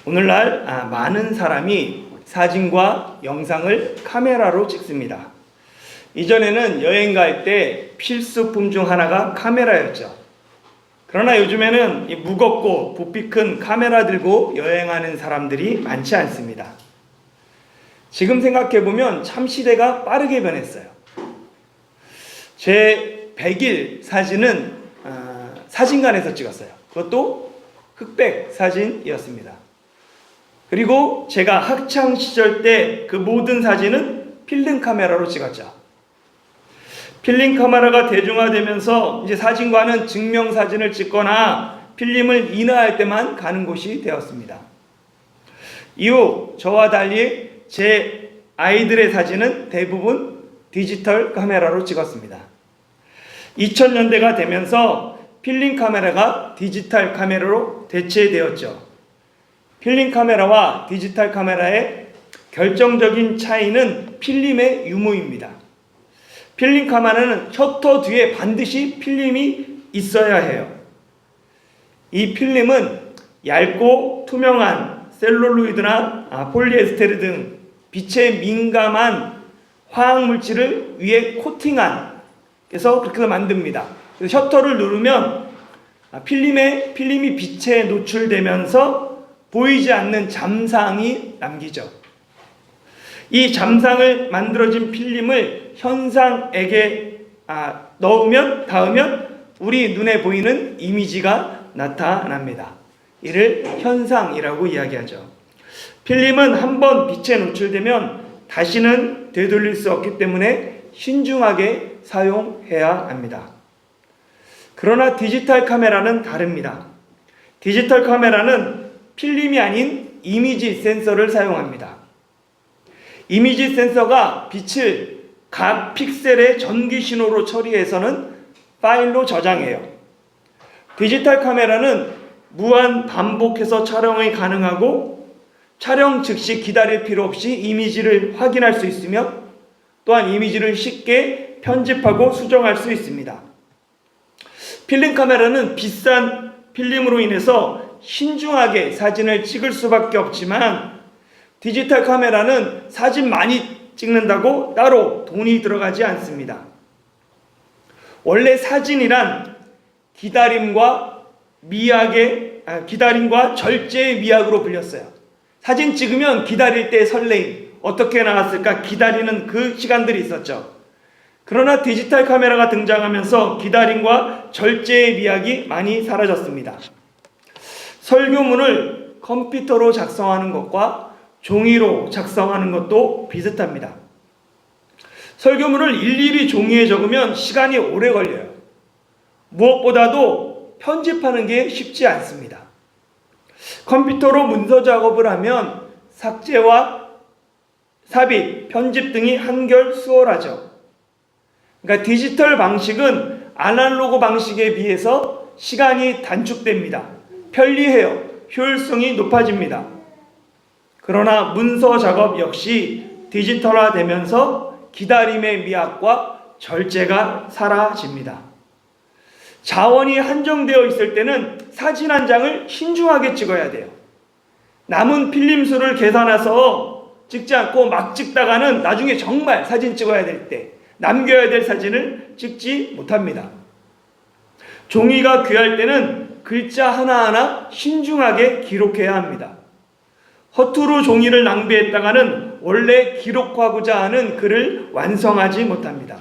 오늘날 많은 사람이 사진과 영상을 카메라로 찍습니다. 이전에는 여행 갈 때 필수품 중 하나가 카메라였죠. 그러나 요즘에는 이 무겁고 부피 큰 카메라 들고 여행하는 사람들이 많지 않습니다. 지금 생각해보면 참 시대가 빠르게 변했어요. 제 100일 사진은 사진관에서 찍었어요. 그것도 흑백 사진이었습니다. 그리고 제가 학창 시절 때 그 모든 사진은 필름 카메라로 찍었죠. 필름 카메라가 대중화되면서 이제 사진관은 증명사진을 찍거나 필름을 인화할 때만 가는 곳이 되었습니다. 이후 저와 달리 제 아이들의 사진은 대부분 디지털 카메라로 찍었습니다. 2000년대가 되면서 필름 카메라가 디지털 카메라로 대체되었죠. 필름 카메라와 디지털 카메라의 결정적인 차이는 필름의 유무입니다. 필름 카메라는 셔터 뒤에 반드시 필름이 있어야 해요. 이 필름은 얇고 투명한 셀룰로이드나 폴리에스테르 등 빛에 민감한 화학물질을 위에 코팅한 그래서 그렇게 만듭니다. 그래서 셔터를 누르면 필름이 빛에 노출되면서 보이지 않는 잠상이 남기죠. 이 잠상을 만들어진 필름을 현상액에 닿으면 우리 눈에 보이는 이미지가 나타납니다. 이를 현상이라고 이야기하죠. 필름은 한번 빛에 노출되면 다시는 되돌릴 수 없기 때문에 신중하게 사용해야 합니다. 그러나 디지털 카메라는 다릅니다. 디지털 카메라는 필름이 아닌 이미지 센서를 사용합니다. 이미지 센서가 빛을 각 픽셀의 전기 신호로 처리해서는 파일로 저장해요. 디지털 카메라는 무한 반복해서 촬영이 가능하고 촬영 즉시 기다릴 필요 없이 이미지를 확인할 수 있으며 또한 이미지를 쉽게 편집하고 수정할 수 있습니다. 필름 카메라는 비싼 필름으로 인해서 신중하게 사진을 찍을 수밖에 없지만 디지털 카메라는 사진 많이 찍는다고 따로 돈이 들어가지 않습니다. 원래 사진이란 기다림과 절제의 미학으로 불렸어요. 사진 찍으면 기다릴 때 설레임, 어떻게 나왔을까 기다리는 그 시간들이 있었죠. 그러나 디지털 카메라가 등장하면서 기다림과 절제의 미학이 많이 사라졌습니다. 설교문을 컴퓨터로 작성하는 것과 종이로 작성하는 것도 비슷합니다. 설교문을 일일이 종이에 적으면 시간이 오래 걸려요. 무엇보다도 편집하는 게 쉽지 않습니다. 컴퓨터로 문서 작업을 하면 삭제와 삽입, 편집 등이 한결 수월하죠. 그러니까 디지털 방식은 아날로그 방식에 비해서 시간이 단축됩니다. 편리해요. 효율성이 높아집니다. 그러나 문서 작업 역시 디지털화되면서 기다림의 미학과 절제가 사라집니다. 자원이 한정되어 있을 때는 사진 한 장을 신중하게 찍어야 돼요. 남은 필름 수를 계산해서 찍지 않고 막 찍다가는 나중에 정말 사진 찍어야 될 때 남겨야 될 사진을 찍지 못합니다. 종이가 귀할 때는 글자 하나하나 신중하게 기록해야 합니다. 허투루 종이를 낭비했다가는 원래 기록하고자 하는 글을 완성하지 못합니다.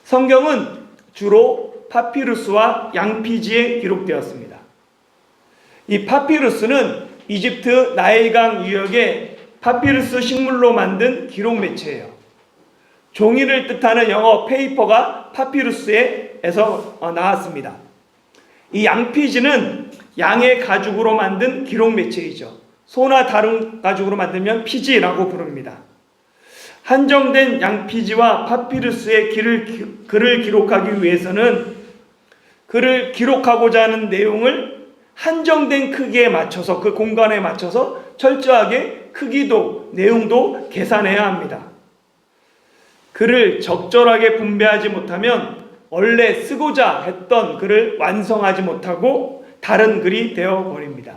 성경은 주로 파피루스와 양피지에 기록되었습니다. 이 파피루스는 이집트 나일강 유역의 파피루스 식물로 만든 기록 매체예요. 종이를 뜻하는 영어 페이퍼가 파피루스에서 나왔습니다. 이 양피지는 양의 가죽으로 만든 기록 매체이죠. 소나 다른 가죽으로 만들면 피지라고 부릅니다. 한정된 양피지와 파피루스의 글을 기록하기 위해서는 글을 기록하고자 하는 내용을 한정된 크기에 맞춰서 그 공간에 맞춰서 철저하게 크기도 내용도 계산해야 합니다. 글을 적절하게 분배하지 못하면 원래 쓰고자 했던 글을 완성하지 못하고 다른 글이 되어버립니다.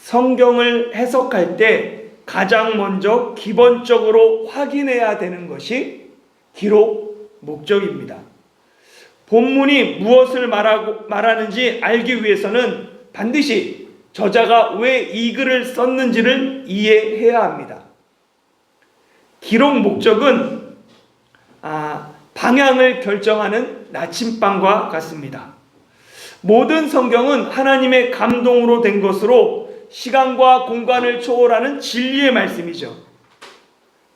성경을 해석할 때 가장 먼저 기본적으로 확인해야 되는 것이 기록 목적입니다. 본문이 무엇을 말하는지 알기 위해서는 반드시 저자가 왜 이 글을 썼는지를 이해해야 합니다. 기록 목적은 방향을 결정하는 나침반과 같습니다. 모든 성경은 하나님의 감동으로 된 것으로 시간과 공간을 초월하는 진리의 말씀이죠.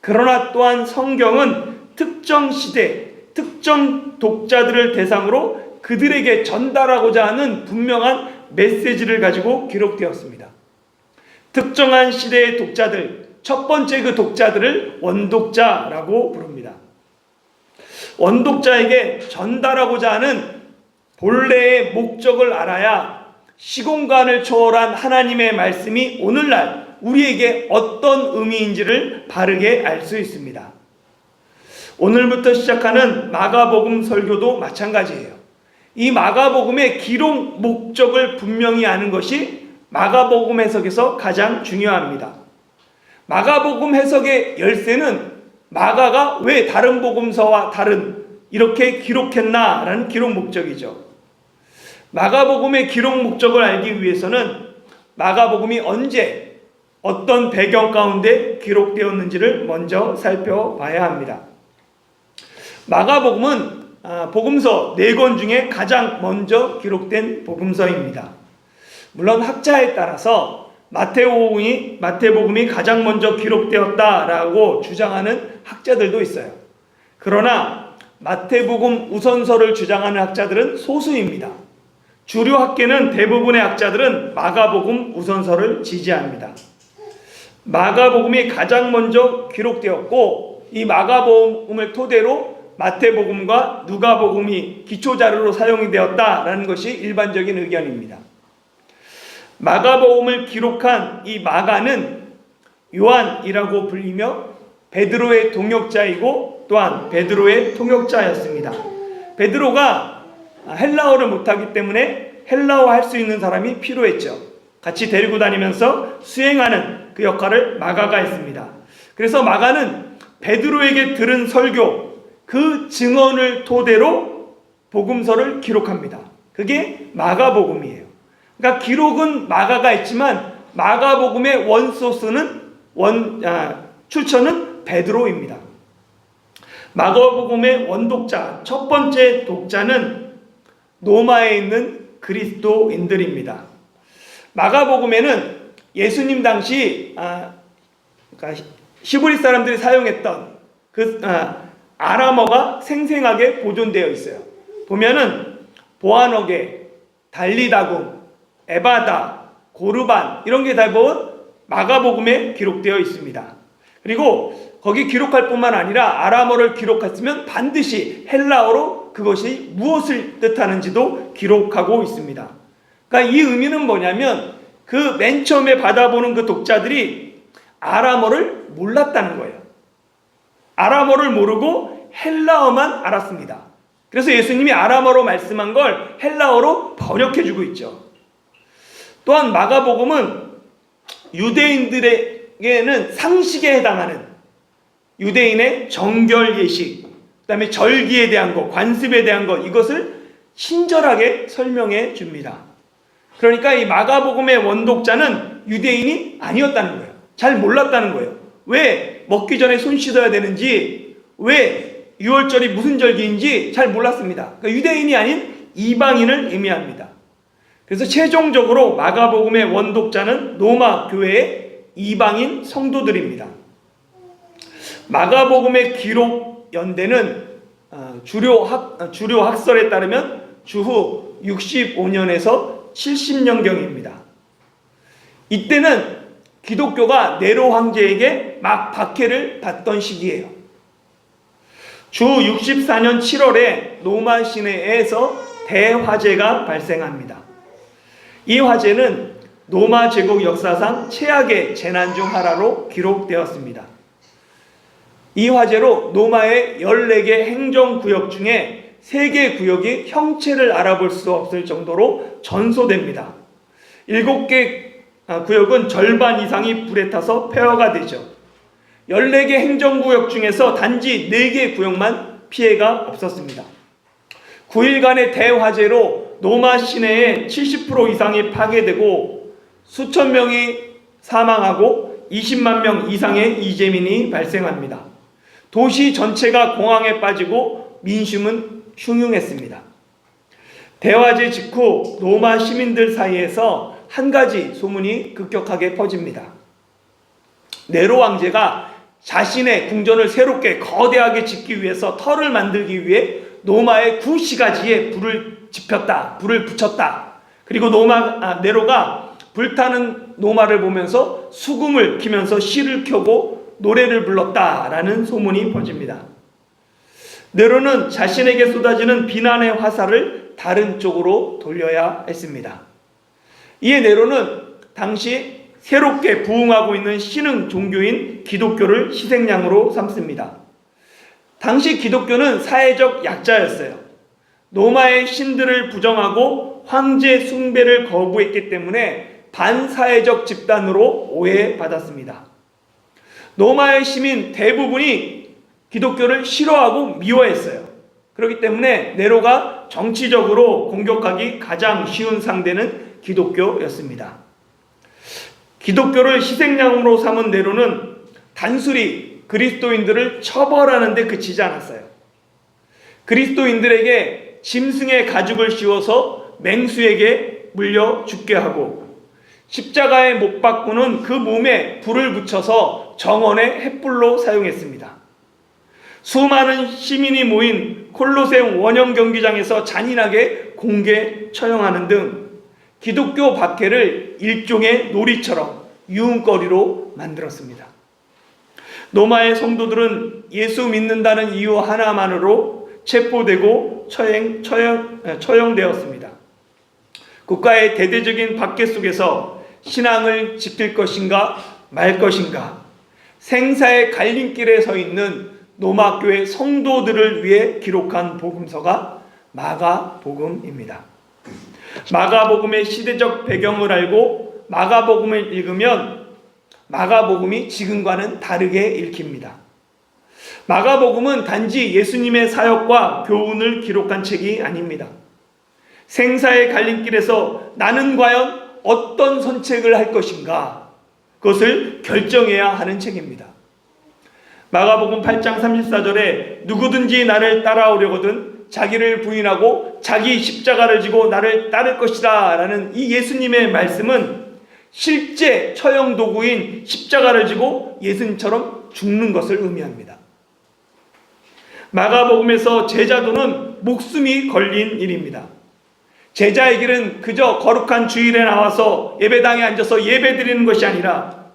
그러나 또한 성경은 특정 시대, 특정 독자들을 대상으로 그들에게 전달하고자 하는 분명한 메시지를 가지고 기록되었습니다. 특정한 시대의 독자들, 첫 번째 그 독자들을 원독자라고 부릅니다. 원독자에게 전달하고자 하는 본래의 목적을 알아야 시공간을 초월한 하나님의 말씀이 오늘날 우리에게 어떤 의미인지를 바르게 알 수 있습니다. 오늘부터 시작하는 마가복음 설교도 마찬가지예요. 이 마가복음의 기록 목적을 분명히 아는 것이 마가복음 해석에서 가장 중요합니다. 마가복음 해석의 열쇠는 마가가 왜 다른 복음서와 다른 이렇게 기록했나라는 기록 목적이죠. 마가복음의 기록 목적을 알기 위해서는 마가복음이 언제 어떤 배경 가운데 기록되었는지를 먼저 살펴봐야 합니다. 마가복음은 복음서 4권 중에 가장 먼저 기록된 복음서입니다. 물론 학자에 따라서 마태복음이 가장 먼저 기록되었다라고 주장하는 학자들도 있어요. 그러나 마태복음 우선서를 주장하는 학자들은 소수입니다. 주류 학계는 대부분의 학자들은 마가복음 우선서를 지지합니다. 마가복음이 가장 먼저 기록되었고 이 마가복음을 토대로 마태복음과 누가복음이 기초자료로 사용이 되었다라는 것이 일반적인 의견입니다. 마가복음을 기록한 이 마가는 요한이라고 불리며 베드로의 동역자이고 또한 베드로의 통역자였습니다. 베드로가 헬라어를 못하기 때문에 헬라어 할 수 있는 사람이 필요했죠. 같이 데리고 다니면서 수행하는 그 역할을 마가가 했습니다. 그래서 마가는 베드로에게 들은 설교, 그 증언을 토대로 복음서를 기록합니다. 그게 마가복음이에요. 그러니까 기록은 마가가 했지만 마가복음의 원소스는 출처는 베드로입니다. 마가복음의 원독자, 첫 번째 독자는 로마에 있는 그리스도인들입니다. 마가복음에는 예수님 당시 그러니까 히브리 사람들이 사용했던 그 아람어가 생생하게 보존되어 있어요. 보면은 보아너게, 달리다금, 에바다, 고르반 이런 게 대부분 마가복음에 기록되어 있습니다. 그리고 거기 기록할 뿐만 아니라 아람어를 기록했으면 반드시 헬라어로 그것이 무엇을 뜻하는지도 기록하고 있습니다. 그러니까 이 의미는 뭐냐면 그 맨 처음에 받아보는 그 독자들이 아람어를 몰랐다는 거예요. 아람어를 모르고 헬라어만 알았습니다. 그래서 예수님이 아람어로 말씀한 걸 헬라어로 번역해주고 있죠. 또한 마가복음은 유대인들에게는 상식에 해당하는 유대인의 정결 예식, 그 다음에 절기에 대한 것, 관습에 대한 것, 이것을 친절하게 설명해 줍니다. 그러니까 이 마가복음의 원독자는 유대인이 아니었다는 거예요. 잘 몰랐다는 거예요. 왜 먹기 전에 손 씻어야 되는지, 왜 유월절이 무슨 절기인지 잘 몰랐습니다. 그러니까 유대인이 아닌 이방인을 의미합니다. 그래서 최종적으로 마가복음의 원독자는 로마 교회의 이방인 성도들입니다. 마가복음의 기록 연대는 주류 학설에 따르면 주후 65년에서 70년경입니다. 이때는 기독교가 네로 황제에게 막 박해를 받던 시기예요. 주 64년 7월에 로마 시내에서 대화재가 발생합니다. 이 화재는 로마 제국 역사상 최악의 재난 중 하나로 기록되었습니다. 이 화재로 로마의 14개 행정구역 중에 3개 구역이 형체를 알아볼 수 없을 정도로 전소됩니다. 7개 구역은 절반 이상이 불에 타서 폐허가 되죠. 14개 행정구역 중에서 단지 4개 구역만 피해가 없었습니다. 9일간의 대화재로 노마 시내의 70% 이상이 파괴되고 수천 명이 사망하고 20만 명 이상의 이재민이 발생합니다. 도시 전체가 공황에 빠지고 민심은 흉흉했습니다. 대화재 직후 노마 시민들 사이에서 한 가지 소문이 급격하게 퍼집니다. 네로 왕제가 자신의 궁전을 새롭게 거대하게 짓기 위해서 터를 만들기 위해 노마의 9시가지에 불을 붙였다. 그리고 네로가 불타는 노마를 보면서 수금을 키면서 시를 켜고 노래를 불렀다라는 소문이 퍼집니다. 네로는 자신에게 쏟아지는 비난의 화살을 다른 쪽으로 돌려야 했습니다. 이에 네로는 당시 새롭게 부흥하고 있는 신흥 종교인 기독교를 희생양으로 삼습니다. 당시 기독교는 사회적 약자였어요. 노마의 신들을 부정하고 황제 숭배를 거부했기 때문에 반사회적 집단으로 오해받았습니다. 노마의 시민 대부분이 기독교를 싫어하고 미워했어요. 그렇기 때문에 네로가 정치적으로 공격하기 가장 쉬운 상대는 기독교였습니다. 기독교를 희생양으로 삼은 네로는 단순히 그리스도인들을 처벌하는 데 그치지 않았어요. 그리스도인들에게 짐승의 가죽을 씌워서 맹수에게 물려 죽게 하고 십자가에 못 박고는 그 몸에 불을 붙여서 정원의 횃불로 사용했습니다. 수많은 시민이 모인 콜로세움 원형 경기장에서 잔인하게 공개 처형하는 등 기독교 박해를 일종의 놀이처럼 유흥거리로 만들었습니다. 노마의 성도들은 예수 믿는다는 이유 하나만으로 체포되고 처형되었습니다. 국가의 대대적인 박해 속에서 신앙을 지킬 것인가 말 것인가 생사의 갈림길에 서 있는 노마교회 성도들을 위해 기록한 복음서가 마가복음입니다. 마가복음의 시대적 배경을 알고 마가복음을 읽으면 마가복음이 지금과는 다르게 읽힙니다. 마가복음은 단지 예수님의 사역과 교훈을 기록한 책이 아닙니다. 생사의 갈림길에서 나는 과연 어떤 선택을 할 것인가 그것을 결정해야 하는 책입니다. 마가복음 8장 34절에 누구든지 나를 따라오려거든 자기를 부인하고 자기 십자가를 지고 나를 따를 것이다 라는 이 예수님의 말씀은 실제 처형 도구인 십자가를 지고 예수님처럼 죽는 것을 의미합니다. 마가복음에서 제자도는 목숨이 걸린 일입니다. 제자의 길은 그저 거룩한 주일에 나와서 예배당에 앉아서 예배드리는 것이 아니라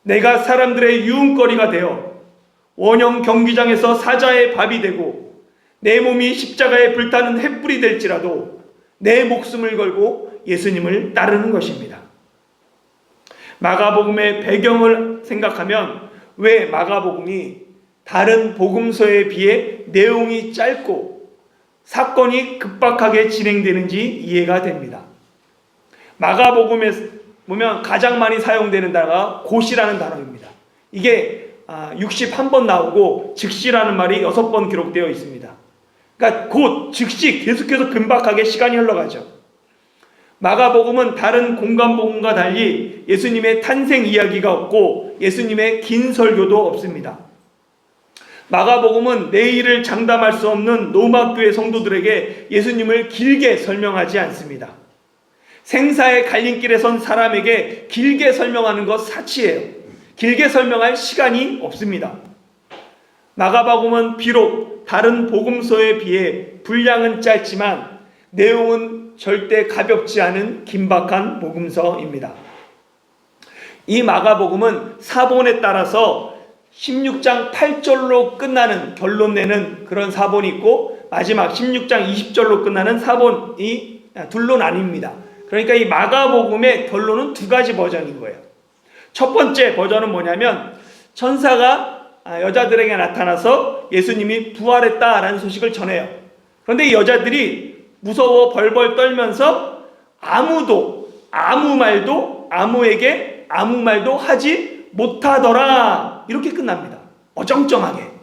내가 사람들의 유흥거리가 되어 원형 경기장에서 사자의 밥이 되고 내 몸이 십자가에 불타는 횃불이 될지라도 내 목숨을 걸고 예수님을 따르는 것입니다. 마가복음의 배경을 생각하면 왜 마가복음이 다른 복음서에 비해 내용이 짧고 사건이 급박하게 진행되는지 이해가 됩니다. 마가복음에 보면 가장 많이 사용되는 단어가 곧이라는 단어입니다. 이게 61번 나오고 즉시라는 말이 6번 기록되어 있습니다. 그러니까 곧 즉시 계속해서 금박하게 시간이 흘러가죠. 마가복음은 다른 공간복음과 달리 예수님의 탄생 이야기가 없고 예수님의 긴 설교도 없습니다. 마가복음은 내일을 장담할 수 없는 노마교회 성도들에게 예수님을 길게 설명하지 않습니다. 생사의 갈림길에 선 사람에게 길게 설명하는 것 사치예요. 길게 설명할 시간이 없습니다. 마가복음은 비록 다른 복음서에 비해 분량은 짧지만 내용은 절대 가볍지 않은 긴박한 복음서입니다. 이 마가복음은 사본에 따라서 16장 8절로 끝나는 결론 내는 그런 사본이 있고 마지막 16장 20절로 끝나는 사본이 둘로 나뉩니다. 그러니까 이 마가복음의 결론은 두 가지 버전인 거예요. 첫 번째 버전은 뭐냐면 천사가 여자들에게 나타나서 예수님이 부활했다라는 소식을 전해요. 그런데 이 여자들이 무서워 벌벌 떨면서 아무 말도 아무에게 아무 말도 하지 못하더라. 이렇게 끝납니다. 어정쩡하게.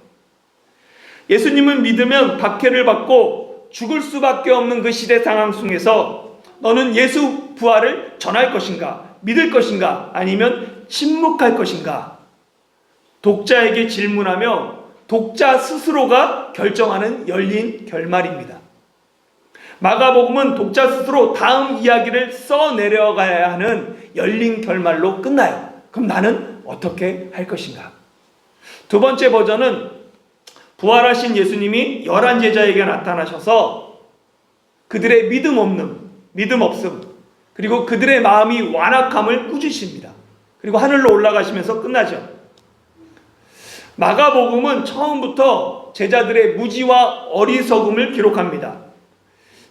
예수님은 믿으면 박해를 받고 죽을 수밖에 없는 그 시대 상황 속에서 너는 예수 부활을 전할 것인가? 믿을 것인가? 아니면 침묵할 것인가? 독자에게 질문하며 독자 스스로가 결정하는 열린 결말입니다. 마가복음은 독자 스스로 다음 이야기를 써내려가야 하는 열린 결말로 끝나요. 그럼 나는 어떻게 할 것인가? 두 번째 버전은 부활하신 예수님이 11제자에게 나타나셔서 그들의 믿음 없음, 그리고 그들의 마음이 완악함을 꾸짖습니다. 그리고 하늘로 올라가시면서 끝나죠. 마가복음은 처음부터 제자들의 무지와 어리석음을 기록합니다.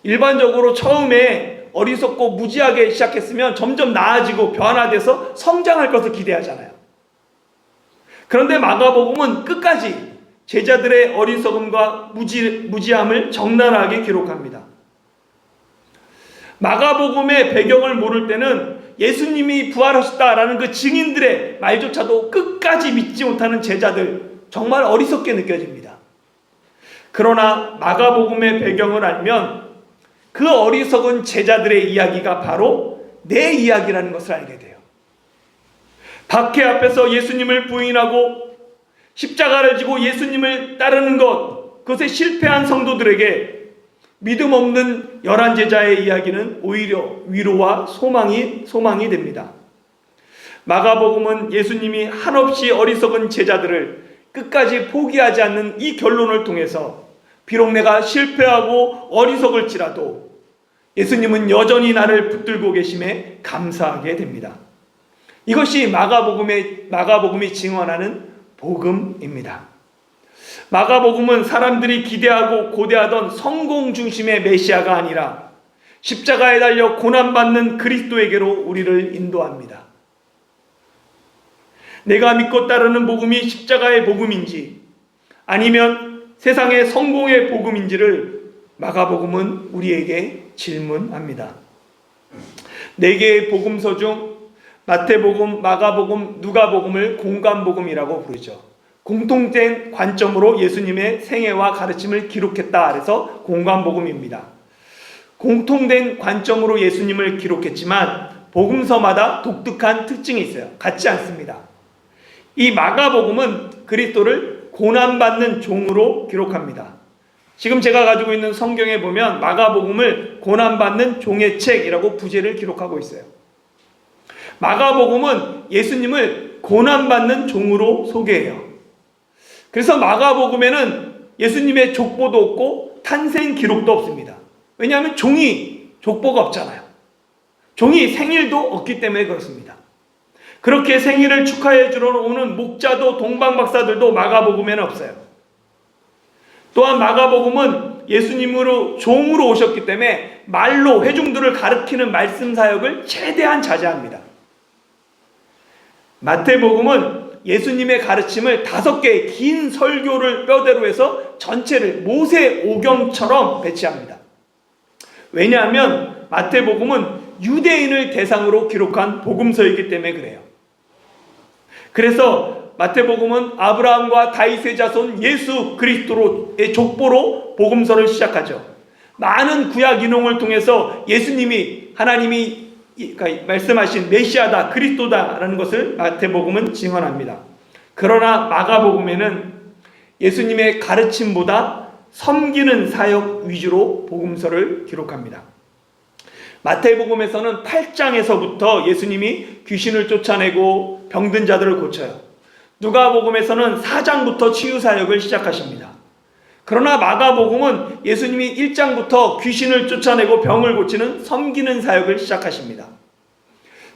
일반적으로 처음에 어리석고 무지하게 시작했으면 점점 나아지고 변화돼서 성장할 것을 기대하잖아요. 그런데 마가복음은 끝까지 제자들의 어리석음과 무지함을 적나라하게 기록합니다. 마가복음의 배경을 모를 때는 예수님이 부활하셨다라는 그 증인들의 말조차도 끝까지 믿지 못하는 제자들, 정말 어리석게 느껴집니다. 그러나 마가복음의 배경을 알면 그 어리석은 제자들의 이야기가 바로 내 이야기라는 것을 알게 돼요. 박해 앞에서 예수님을 부인하고 십자가를 지고 예수님을 따르는 그것에 실패한 성도들에게 믿음 없는 11제자의 이야기는 오히려 위로와 소망이 됩니다. 마가복음은 예수님이 한없이 어리석은 제자들을 끝까지 포기하지 않는 이 결론을 통해서 비록 내가 실패하고 어리석을지라도 예수님은 여전히 나를 붙들고 계심에 감사하게 됩니다. 이것이 마가복음이 증언하는 복음입니다. 마가복음은 사람들이 기대하고 고대하던 성공 중심의 메시아가 아니라 십자가에 달려 고난받는 그리스도에게로 우리를 인도합니다. 내가 믿고 따르는 복음이 십자가의 복음인지 아니면 세상의 성공의 복음인지를 마가복음은 우리에게 질문합니다. 4개의 복음서 중 마태복음, 마가복음, 누가복음을 공관복음이라고 부르죠. 공통된 관점으로 예수님의 생애와 가르침을 기록했다 그래서 공관복음입니다. 공통된 관점으로 예수님을 기록했지만 복음서마다 독특한 특징이 있어요. 같지 않습니다. 이 마가복음은 그리스도를 고난받는 종으로 기록합니다. 지금 제가 가지고 있는 성경에 보면 마가복음을 고난받는 종의 책이라고 부제를 기록하고 있어요. 마가복음은 예수님을 고난받는 종으로 소개해요. 그래서 마가복음에는 예수님의 족보도 없고 탄생 기록도 없습니다. 왜냐하면 종이 족보가 없잖아요. 종이 생일도 없기 때문에 그렇습니다. 그렇게 생일을 축하해 주러 오는 목자도 동방박사들도 마가복음에는 없어요. 또한 마가복음은 예수님으로 종으로 오셨기 때문에 말로 회중들을 가르치는 말씀 사역을 최대한 자제합니다. 마태복음은 예수님의 가르침을 5개의 긴 설교를 뼈대로 해서 전체를 모세 오경처럼 배치합니다. 왜냐하면 마태복음은 유대인을 대상으로 기록한 복음서이기 때문에 그래요. 그래서 마태복음은 아브라함과 다윗의 자손 예수 그리스도의 족보로 복음서를 시작하죠. 많은 구약 인용을 통해서 예수님이 하나님이 말씀하신 메시아다, 그리스도다라는 것을 마태복음은 증언합니다. 그러나 마가복음에는 예수님의 가르침보다 섬기는 사역 위주로 복음서를 기록합니다. 마태복음에서는 8장에서부터 예수님이 귀신을 쫓아내고 병든 자들을 고쳐요. 누가복음에서는 4장부터 치유사역을 시작하십니다. 그러나 마가복음은 예수님이 1장부터 귀신을 쫓아내고 병을 고치는 섬기는 사역을 시작하십니다.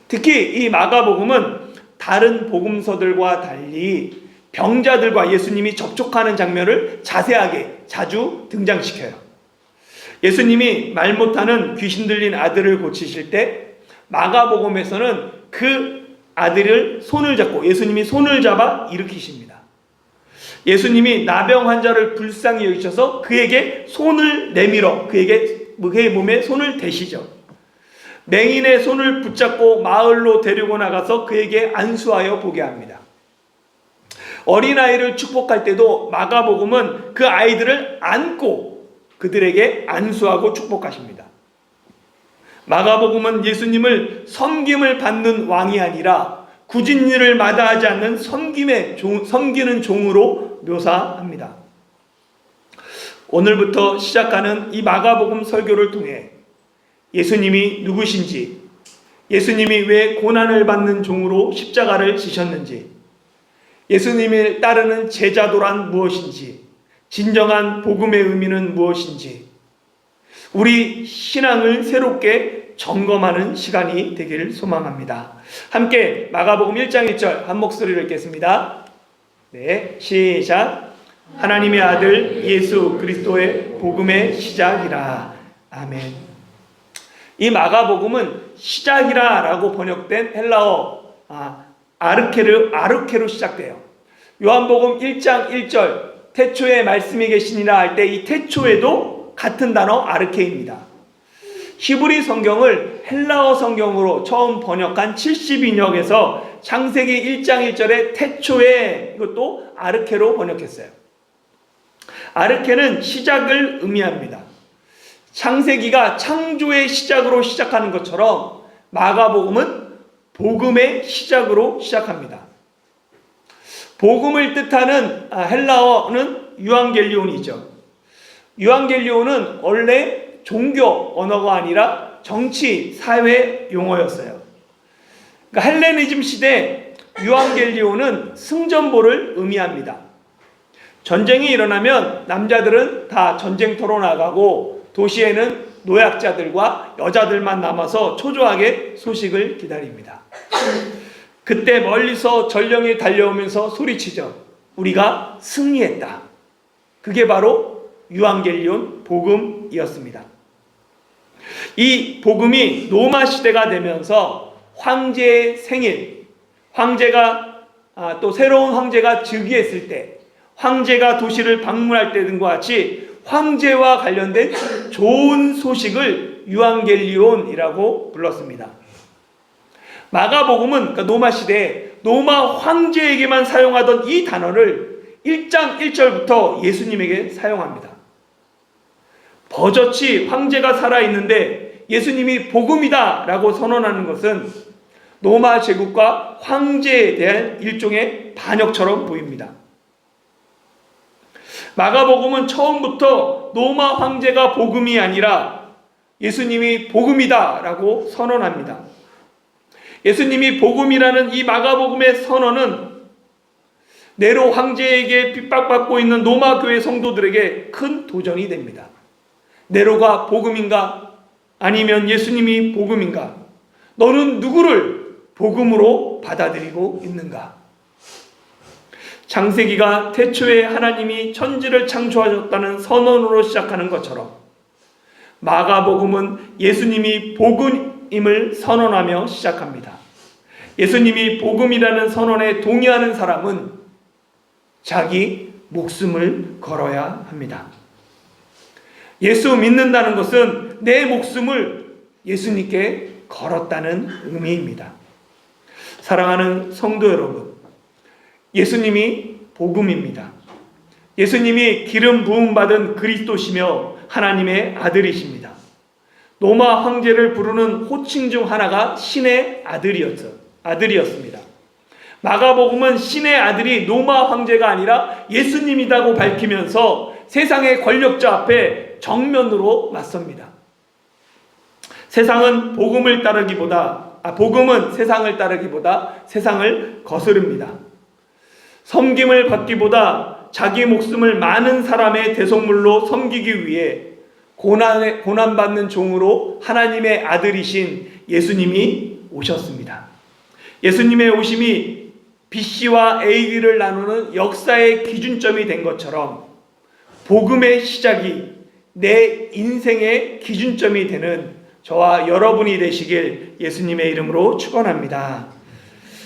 특히 이 마가복음은 다른 복음서들과 달리 병자들과 예수님이 접촉하는 장면을 자주 등장시켜요. 예수님이 말 못하는 귀신 들린 아들을 고치실 때 마가복음에서는 그 아들을 손을 잡고 예수님이 손을 잡아 일으키십니다. 예수님이 나병 환자를 불쌍히 여기셔서 그에게 손을 내밀어 그의 몸에 손을 대시죠. 맹인의 손을 붙잡고 마을로 데리고 나가서 그에게 안수하여 보게 합니다. 어린아이를 축복할 때도 마가복음은 그 아이들을 안고 그들에게 안수하고 축복하십니다. 마가복음은 예수님을 섬김을 받는 왕이 아니라 굳은 일을 마다하지 않는 섬기는 종으로 묘사합니다. 오늘부터 시작하는 이 마가복음 설교를 통해 예수님이 누구신지, 예수님이 왜 고난을 받는 종으로 십자가를 지셨는지, 예수님을 따르는 제자도란 무엇인지, 진정한 복음의 의미는 무엇인지, 우리 신앙을 새롭게 점검하는 시간이 되기를 소망합니다. 함께 마가복음 1장 1절 한 목소리로 읽겠습니다. 네, 시작. 하나님의 아들 예수 그리스도의 복음의 시작이라. 아멘. 이 마가복음은 시작이라 라고 번역된 헬라어 아르케로 시작돼요. 요한복음 1장 1절 태초에 말씀이 계시니라 할 때 이 태초에도 같은 단어 아르케입니다. 히브리 성경을 헬라어 성경으로 처음 번역한 72역에서 창세기 1장 1절에 태초에 이것도 아르케로 번역했어요. 아르케는 시작을 의미합니다. 창세기가 창조의 시작으로 시작하는 것처럼 마가복음은 복음의 시작으로 시작합니다. 복음을 뜻하는 헬라어는 유앙겔리온이죠. 유앙겔리온은 원래 종교 언어가 아니라 정치, 사회 용어였어요. 그러니까 헬레니즘 시대 유앙겔리온은 승전보를 의미합니다. 전쟁이 일어나면 남자들은 다 전쟁터로 나가고 도시에는 노약자들과 여자들만 남아서 초조하게 소식을 기다립니다. 그때 멀리서 전령이 달려오면서 소리치죠. 우리가 승리했다. 그게 바로 유앙겔리온 복음이었습니다. 이 복음이 로마 시대가 되면서 황제의 생일, 황제가 또 새로운 황제가 즉위했을 때, 황제가 도시를 방문할 때 등과 같이 황제와 관련된 좋은 소식을 유앙겔리온이라고 불렀습니다. 마가복음은 그러니까 로마 시대에 로마 황제에게만 사용하던 이 단어를 1장 1절부터 예수님에게 사용합니다. 버젓이 황제가 살아있는데 예수님이 복음이다 라고 선언하는 것은 로마 제국과 황제에 대한 일종의 반역처럼 보입니다. 마가복음은 처음부터 로마 황제가 복음이 아니라 예수님이 복음이다 라고 선언합니다. 예수님이 복음이라는 이 마가복음의 선언은 네로 황제에게 핍박받고 있는 로마 교회 성도들에게 큰 도전이 됩니다. 네로가 복음인가? 아니면 예수님이 복음인가? 너는 누구를 복음으로 받아들이고 있는가? 창세기가 태초에 하나님이 천지를 창조하셨다는 선언으로 시작하는 것처럼 마가복음은 예수님이 복음임을 선언하며 시작합니다. 예수님이 복음이라는 선언에 동의하는 사람은 자기 목숨을 걸어야 합니다. 예수 믿는다는 것은 내 목숨을 예수님께 걸었다는 의미입니다. 사랑하는 성도 여러분, 예수님이 복음입니다. 예수님이 기름 부음 받은 그리스도시며 하나님의 아들이십니다. 로마 황제를 부르는 호칭 중 하나가 신의 아들이었습니다. 마가복음은 신의 아들이 로마 황제가 아니라 예수님이라고 밝히면서 세상의 권력자 앞에 정면으로 맞섭니다. 복음은 세상을 따르기보다 세상을 거스릅니다. 섬김을 받기보다 자기 목숨을 많은 사람의 대속물로 섬기기 위해 고난받는 종으로 하나님의 아들이신 예수님이 오셨습니다. 예수님의 오심이 BC와 AD를 나누는 역사의 기준점이 된 것처럼 복음의 시작이 내 인생의 기준점이 되는 저와 여러분이 되시길 예수님의 이름으로 축원합니다.